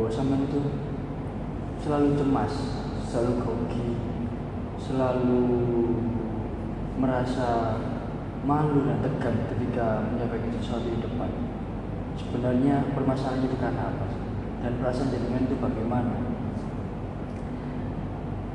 bahwa sampean itu selalu cemas, selalu grogi, selalu merasa malu dan tegang ketika menyampaikan sesuatu di depan. Sebenarnya permasalahannya itu karena apa? Dan perasaan jenengan itu bagaimana?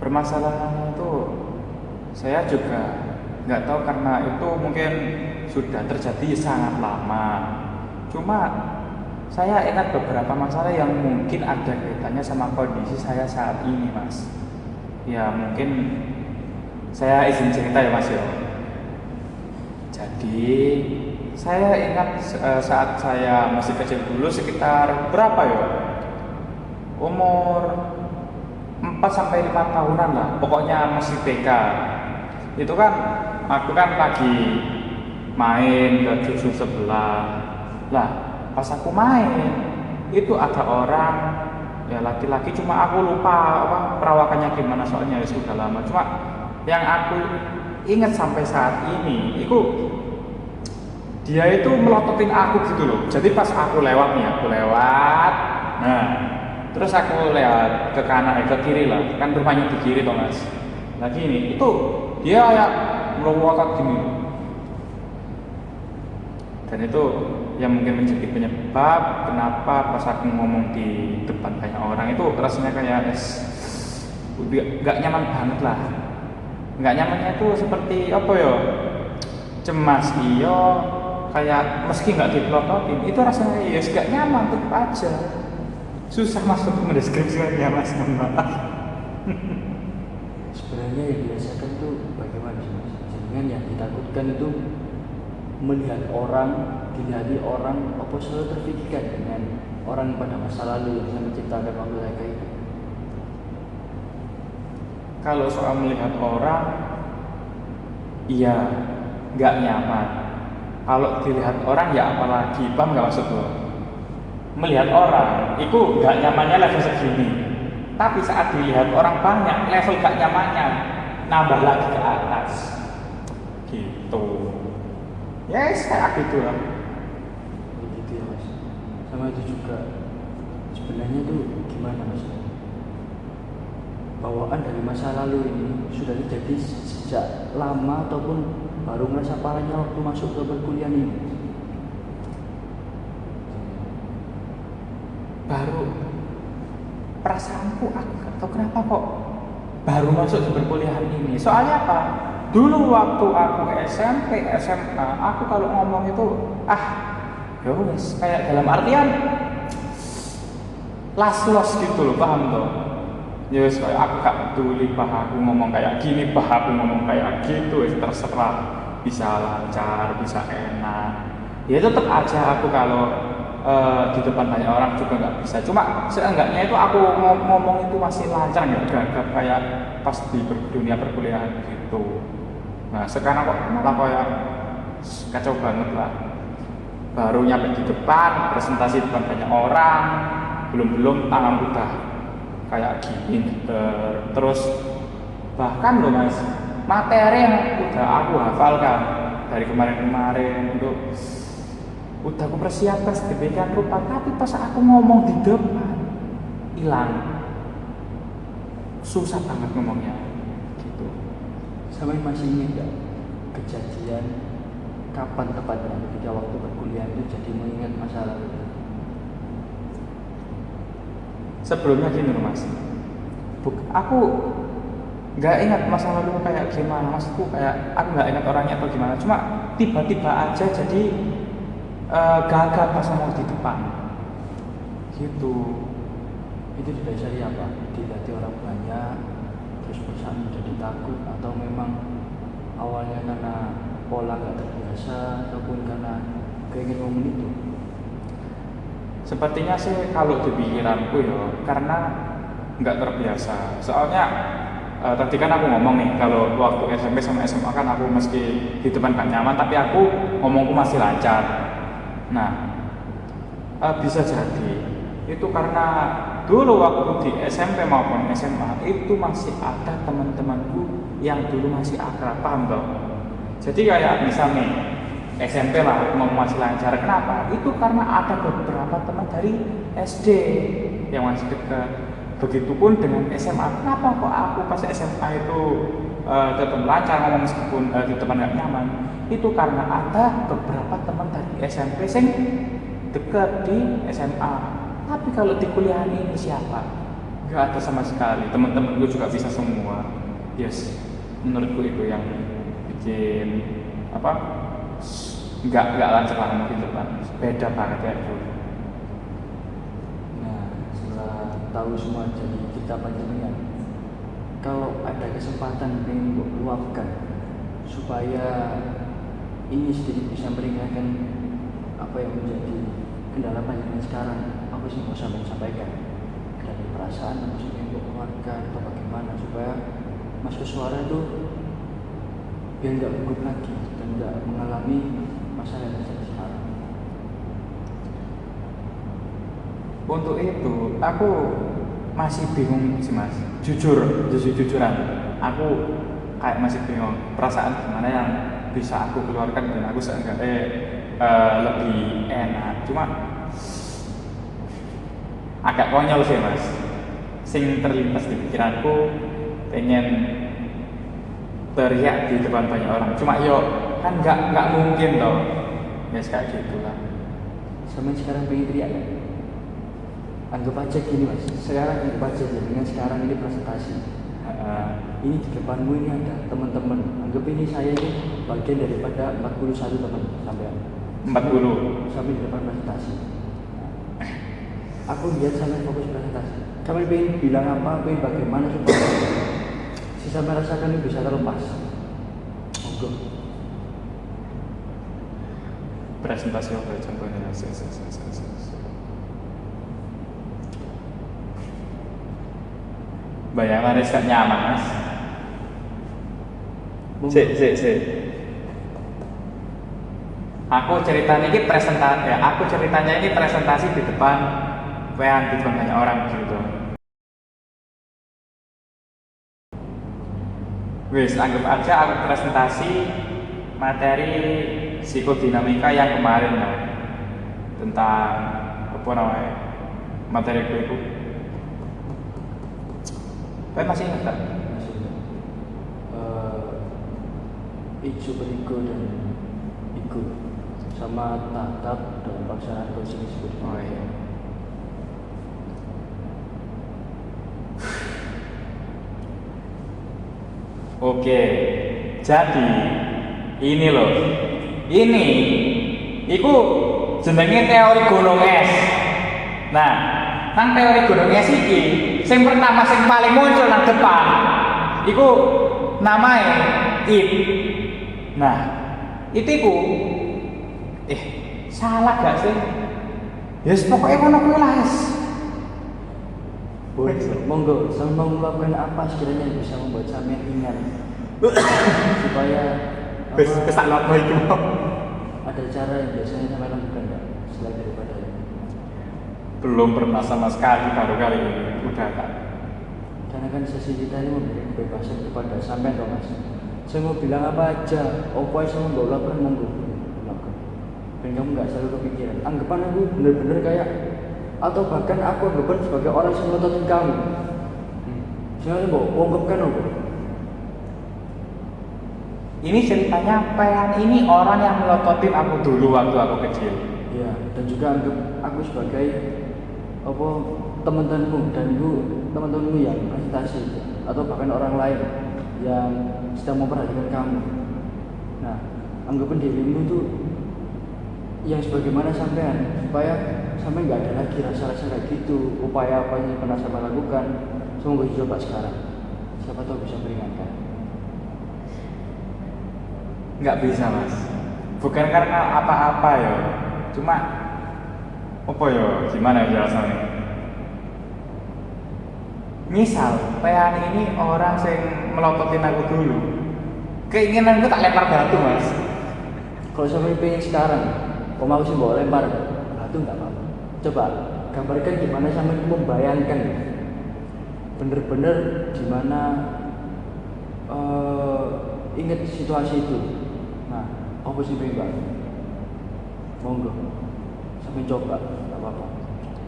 Permasalahannya itu saya juga nggak tahu, karena itu mungkin sudah terjadi sangat lama. Cuma saya ingat beberapa masalah yang mungkin ada kaitannya sama kondisi saya saat ini, Mas. Ya mungkin saya izin cerita ya, Mas ya. Jadi saya ingat saat saya masih kecil dulu, sekitar berapa ya? Umur 4 sampai 5 tahunan lah. Pokoknya masih TK. Itu kan aku kan lagi main ke cucu sebelah. Lah, pas aku main itu ada orang ya laki-laki, cuma aku lupa perawakannya gimana soalnya ya sudah lama. Cuma yang aku ingat sampai saat ini itu dia itu melototin aku gitu loh. Jadi pas aku lewat nih, nah terus aku lewat ke kanan, ke kiri lah, kan rumahnya di kiri toh Mas. Lagi ini itu dia kayak melotot gini. Dan itu yang mungkin menjadi penyebab kenapa pas aku ngomong di depan banyak orang itu rasanya kayak gak nyaman banget lah. Gak nyamannya itu seperti apa ya, cemas iyo, kayak meski gak dipelototin itu rasanya ya gak nyaman, tetap aja susah Mas untuk mendeskripsikannya Mas, maaf. Sebenarnya yang dirasakan tuh bagaimana sih Mas? Jangan yang ditakutkan itu melihat orang, dilihat orang, apa selalu terpikirkan dengan orang pada masa lalu yang bisa menciptakan waktu mereka itu. Kalau soal melihat orang, iya nggak nyaman. Kalau dilihat orang ya apalagi, paham nggak maksud lo? Melihat orang, itu nggak nyamannya level segini. Tapi saat dilihat orang banyak, level nggak nyamannya nambah lagi ke atas. Gitu. Yes, kayak gitu lah. Begitu ya Mas. Sama itu juga. Sebenarnya tuh gimana Mas? Bawaan dari masa lalu ini sudah terjadi sejak lama ataupun baru merasa parahnya waktu masuk ke perkuliahan ini? Baru perasaanku, aku gak tahu kenapa kok baru masuk di perkuliahan ini. Soalnya apa? Dulu waktu aku SMP, SMA, aku kalau ngomong itu ya wes kayak dalam artian los gitu loh, paham toh? Ya wes kayak aku gak peduli bah aku ngomong kayak gini, bah aku ngomong kayak gitu, wes terserah, bisa lancar, bisa enak. Ya tetap aja aku kalau di depan banyak orang juga nggak bisa. Cuma seenggaknya itu aku ngomong itu masih lancar, nggak gagap kayak pas di dunia perkuliahan gitu. Nah sekarang kok malah kayak kacau banget lah. Baru nyampe di depan, presentasi depan banyak orang, belum tangan udah kayak gini. Terus bahkan loh Mas, materi yang udah aku hafalkan dari kemarin-kemarin itu udah aku persiapkan sedemikian rupa, tapi pas aku ngomong di depan hilang, susah banget ngomongnya gitu. Sampai masih ingat gak kejadian kapan tepatnya ketika waktu perkuliahan itu jadi mengingat masa lalu? Sebelumnya gini loh Mas, aku nggak ingat masa lalu kayak gimana, maksudku kayak aku nggak ingat orangnya atau gimana, cuma tiba-tiba aja jadi gagal pas mau di depan gitu. Itu didasari apa? Dilihat orang banyak terus perasaan jadi takut, atau memang awalnya karena pola gak terbiasa ataupun karena keingin momen itu? Sepertinya sih kalau di pikiranku ya karena nggak terbiasa. Soalnya tadi kan aku ngomong nih, kalau waktu SMP sama SMA kan aku meski di depan gak nyaman, tapi aku ngomongku masih lancar. Nah, bisa jadi itu karena dulu waktu di SMP maupun SMA itu masih ada teman-temanku yang dulu masih akrab, paham toh? Jadi kayak misalnya SMP lah aku ngomong masih lancar, kenapa? Itu karena ada beberapa teman dari SD yang masih dekat. Begitupun dengan SMA. Kenapa kok aku pas SMA itu tetap lancar ngomong meskipun di depan nggak nyaman? Itu karena ada beberapa teman dari SMP yang dekat di SMA. Tapi kalau di kuliah ini siapa? Nggak ada sama sekali. Teman-temanku juga bisa semua. Yes, menurutku itu yang bikin apa? Nggak lancar lah mungkin depan. Beda banget ya dulu. Tahu semua jadi kita panjenengan. Kalau ada kesempatan pengen luapkan supaya ini sedikit bisa meringankan apa yang menjadi kendala panjenengan sekarang, aku sih mau sampaikan dari perasaan aku sih pengen keluarkan atau bagaimana supaya masuk suara itu biar nggak gugup lagi dan nggak mengalami masalah yang terjadi sekarang. Untuk itu, aku masih bingung sih mas. Jujuran, aku kayak masih bingung perasaan gimana yang bisa aku keluarkan dan aku seenggaknya lebih enak. Cuma agak konyol sih mas. Sing terlintas di pikiranku pengen teriak di depan banyak orang. Cuma yo kan nggak mungkin toh. Ya kayak gitulah. Sama sekarang pengen teriak kan? Anggap aja gini mas, sekarang anggap aja dengan sekarang ini presentasi. Ini di depanmu ini ada teman-teman. Anggap ini saya ini bagian daripada 41 teman sampai 40 sampai di depan presentasi. Aku lihat sampai fokus presentasi. Kami pengen bilang apa, pengen bagaimana supaya sisa merasakan ini bisa terlepas. Monggo. Presentasi apa contohnya? Bayangan gak nyaman mas. Sik. Aku ceritanya ini presentasi di depan banyak orang gitu. Wis anggap aja aku presentasi materi psikodinamika yang kemarin lah, tentang apa namanya materi itu. Kalian masih ingat tak? Masih ingat. Ijo berigo dan ego sama tatap dalam pelaksanaan coaching disebut. Oh iya. Oke, jadi ini loh, iku jenenge teori gunung es. Nah, nang teori gunung es iki, sing pertama sing paling muncul nang depan, iku namanya it. Nah, itiku, salah gak sih? Yes, pokoknya ngono kuwi las. Boleh, monggo, sama melakukan apa sekiranya yang bisa membuat sampean ingat supaya Kesalah apa itu? Ada cara yang biasanya sampean lakukan enggak selain daripada itu? Belum pernah sama sekali, baru kali ini udah tak. Karena kan sesi kita ini memberikan kebebasan kepada sampean toh mas. Saya mau bilang apa aja, apa yang saya mau lakukan monggo lakukan. Dan kamu nggak selalu kepikiran. Anggapan aku bener-bener kayak atau bahkan aku anggapan sebagai orang yang melototin kamu. Jangan mau ungkapkan apa? Ini ceritanya Pean ini orang yang melototin aku dulu waktu aku kecil. Ya, dan juga anggap aku sebagai apa teman-temanmu dan teman-temanmu yang presentasi atau bahkan orang lain yang sedang memperhatikan kamu. Nah, anggapan dirimu tuh yang sebagaimana sampean supaya sampai nggak ada lagi rasa-rasa kayak gitu. Upaya apa yang pernah saya lakukan, semoga dicoba sekarang. Siapa tahu bisa meringankan. Nggak bisa mas, bukan karena apa-apa ya, cuma apa ya, gimana ya jelasannya. Misal Pean ini orang yang melototin aku dulu, keinginanku tak lempar batu mas. Kalau sampai pengen sekarang, kamu aku sih bawa lempar batu nggak apa-apa. Coba gambarkan gimana sampai membayangkan bener-bener gimana ingat situasi itu. Nah, apa sih pengen monggo sampai coba nggak apa-apa.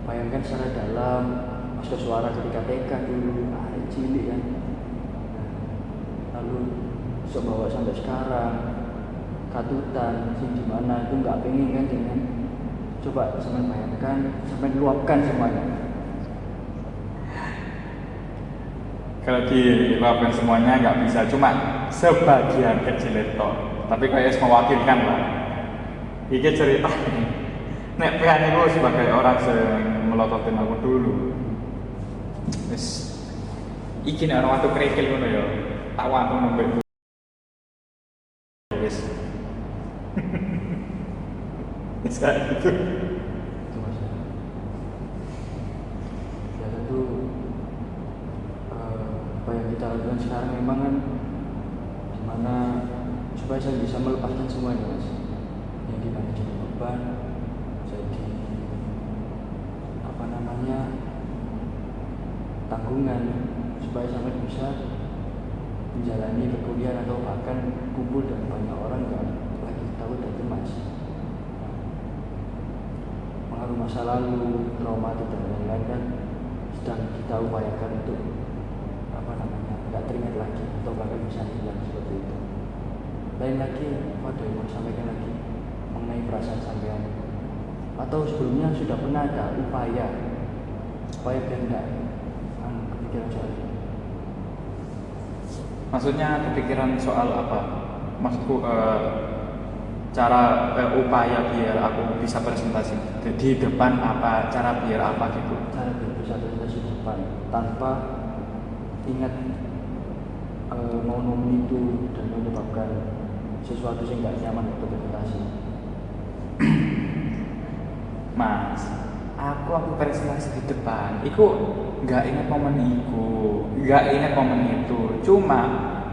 bayangkan secara dalam masuk suara ketika TK dulu cilik kan, lalu bisa bawa sampai sekarang katutan sing dimana itu nggak pengen kan dengan coba sampai bayangkan sampai luapkan semuanya. Kalau dilakukan semuanya nggak bisa, cuma sebagian kecil itu. Tapi kayak mewakilkan lah. Iki cerita. Nek pengen aku sebagai orang yang melototin aku dulu. Wis. Iki nek orang waktu kerikil ngono ya. Tak waktu nembek. Wis. Wis kayak gitu. Itu masalah. Ya tentu apa yang kita lakukan sekarang memang kan gimana supaya saya bisa melepaskan semuanya mas, yang dimana jadi beban, jadi apa namanya tanggungan, supaya sampai bisa menjalani perkuliahan atau bahkan kumpul dengan banyak orang yang lagi tahu dari mas, pengaruh masa lalu, traumatik dan lain-lain kan sedang kita upayakan untuk nggak teringat lagi atau bahkan bisa hilang seperti itu. Lain lagi, ada yang mau sampaikan lagi mengenai perasaan sampean atau sebelumnya sudah pernah ada upaya biar enggak kepikiran soal itu? Maksudnya kepikiran soal apa? Maksudku cara upaya biar aku bisa presentasi di depan apa, cara biar apa gitu? Cara biar bisa presentasi di depan tanpa ingat momen itu dan menyebabkan sesuatu yang nggak nyaman untuk presentasi. Mas, aku presentasi di depan, iku nggak ingat momen itu, cuma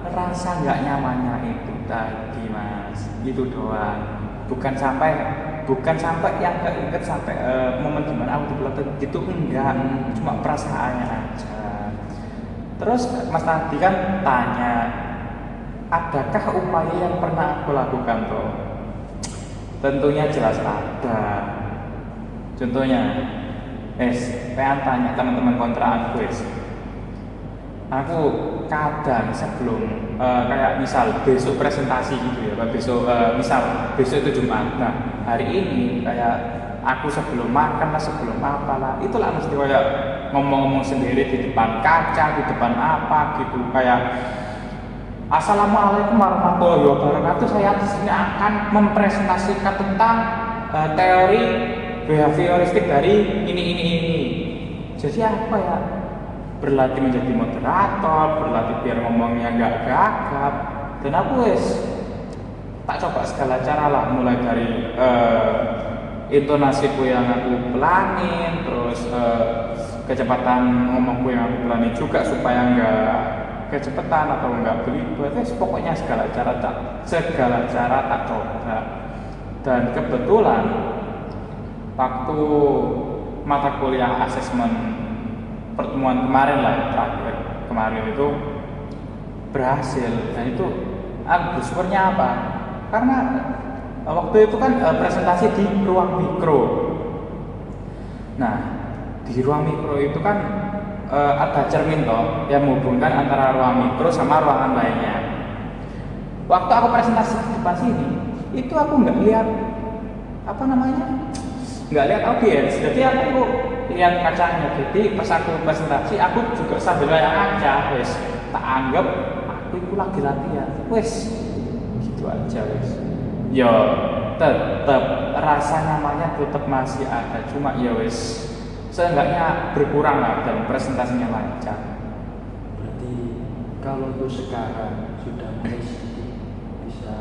rasa nggak nyamannya itu tadi mas, itu doang. Bukan sampai yang keinget sampai momen gimana aku dipelotot gitu, enggak, cuma perasaannya aja. Terus Mas tadi kan tanya, adakah upaya yang pernah aku lakukan tuh? Tentunya jelas ada. Contohnya, pengen tanya teman-teman kontrakan gue. Aku kadang sebelum kayak misal besok presentasi gitu ya, misal besok itu Jumat. Nah hari ini kayak aku sebelum makan lah, sebelum apalah, itulah mesti kayak ngomong-ngomong sendiri di depan kaca, di depan apa gitu, kayak Assalamualaikum warahmatullahi wabarakatuh. Saya di sini akan mempresentasikan tentang teori behavioristik dari ini. Jadi apa ya? Berlatih menjadi moderator, berlatih biar ngomongnya nggak gagap. Dan aku tak coba segala cara lah, mulai dari intonasiku yang aku pelanin, terus kecepatan ngomongku yang aku pelanin juga supaya nggak kecepatan atau nggak belibet. Pokoknya segala cara tak coba. Dan kebetulan waktu mata kuliah asesmen pertemuan kemarin lah, terakhir kemarin itu berhasil. Dan itu bersyukurnya apa? Karena waktu itu kan presentasi di ruang mikro. Nah di ruang mikro itu kan ada cermin toh yang menghubungkan antara ruang mikro sama ruangan lainnya. Waktu aku presentasi di depan sini, itu aku nggak lihat nggak lihat audiens. Jadi aku lihat kacanya. Jadi pas aku presentasi, aku juga sambil lihat kaca. Tak anggap aku itu lagi latihan. Gitu aja Ya tetap rasa nyamannya tetap masih ada, cuma seenggaknya berkurang lah dan presentasinya lancar. Berarti kalau untuk sekarang sudah mulai bisa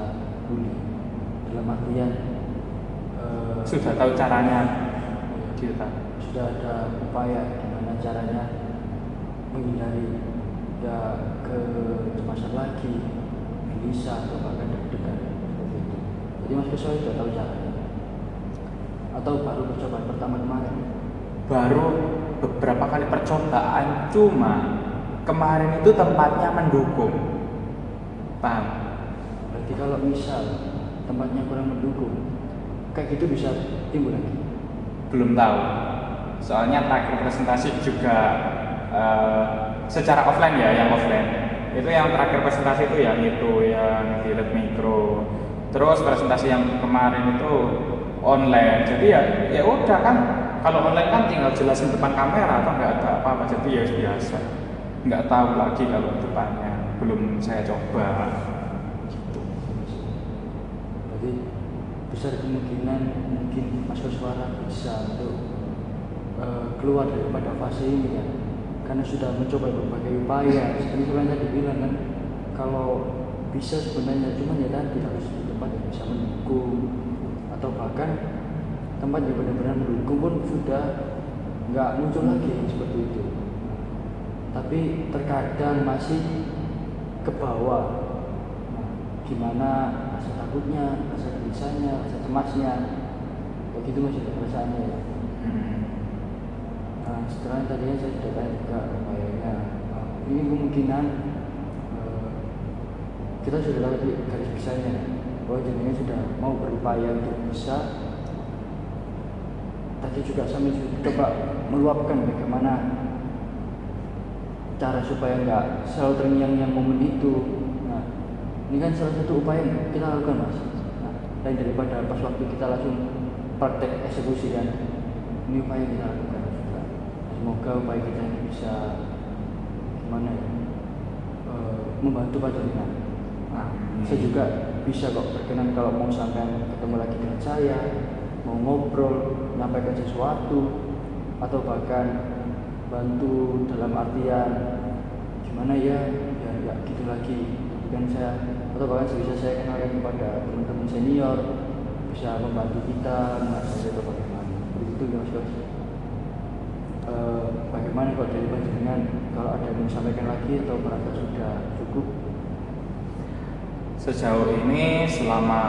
pulih dalam artian sudah tahu caranya kita. Sudah ada upaya gimana caranya menghindari ke kecemasan lagi, gelisah atau bahkan deg-degan seperti itu. Jadi Mas Keso sudah tahu caranya atau baru percobaan pertama kemarin? Baru beberapa kali percobaan, cuma kemarin itu tempatnya mendukung. Paham? Berarti kalau misal tempatnya kurang mendukung, kayak gitu bisa timbul lagi? Belum tahu. Soalnya terakhir presentasi juga secara offline ya, yang offline. Itu yang terakhir presentasi itu yang di Lab Mikro. Terus presentasi yang kemarin itu online. Jadi ya udah kan, kalau online kan tinggal jelasin depan kamera atau nggak ada apa-apa, jadi ya biasa. Nggak tahu lagi kalau depannya, belum saya coba. Gitu. Jadi besar kemungkinan mungkin Mas Koswara bisa untuk keluar daripada fase ini ya, karena sudah mencoba berbagai upaya. Seperti yang tadi bilang kan, kalau bisa sebenarnya cuman ya tadi harus di tempat yang bisa mendukung, atau bahkan tempat yang benar-benar mendukung pun sudah nggak muncul lagi seperti itu. Tapi terkadang masih ke bawah. Nah, gimana rasa takutnya, rasa gelisahnya, rasa cemasnya, begitu masih perasaannya ya. Nah, setelah tadinya saya sudah tanya juga upayanya, ini kemungkinan kita sudah tahu di garis besarnya bahwa jenengan sudah mau berupaya untuk bisa. Tadi juga kami coba meluapkan bagaimana cara supaya nggak selalu terngiang-ngiang momen itu. Nah, ini kan salah satu upaya yang kita lakukan, Mas. Nah, lain daripada pas waktu kita langsung praktek eksekusi kan, ini upaya yang kita lakukan juga. Semoga upaya kita ini bisa gimana ya, membantu panjenengan. Nah, saya juga bisa kok berkenan kalau mau sampai ketemu lagi dengan saya, mau ngobrol, menyampaikan sesuatu, atau bahkan bantu dalam artian gimana ya gitu lagi. Kan saya, atau bahkan bisa saya kenalkan kepada teman-teman senior, bisa membantu kita mengasih atau bagaimana. Begitu ya Mas Kos. Bagaimana kok dari panjenengan, kalau ada yang disampaikan lagi atau merasa sudah cukup? Sejauh ini selama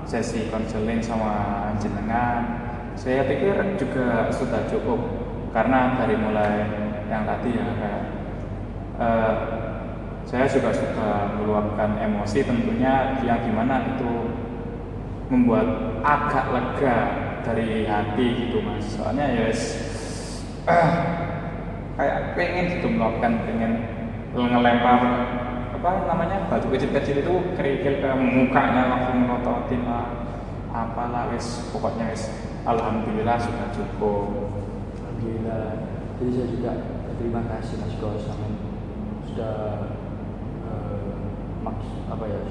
sesi konseling sama jenengan, saya pikir juga sudah cukup, karena dari mulai yang tadi ya kayak saya juga sudah meluapkan emosi tentunya, yang dimana itu membuat agak lega dari hati gitu Mas. Soalnya ya kayak pengen gitu meluapkan, pengen ngelempar apa namanya batu kecil-kecil itu kerikil ke mukanya, langsung ngototin apalah wis, pokoknya wis alhamdulillah sudah cukup. Alhamdulillah. Jadi saya juga terima kasih Mas Kos sudah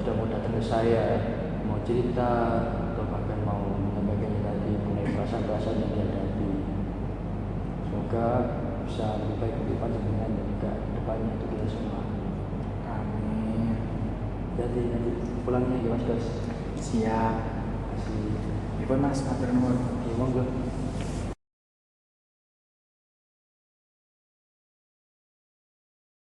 sudah mau datang ke saya, mau cerita, atau bahkan mau menyampaikan tadi mengenai perasaan-perasaan yang dihadapi. Semoga bisa lebih baik ke depan dan juga depannya untuk kita semua. Amin. Jadi nanti pulangnya ya Mas Kos. Siap. Masih. Ibu Mas, matur nuwun. Oke, monggo.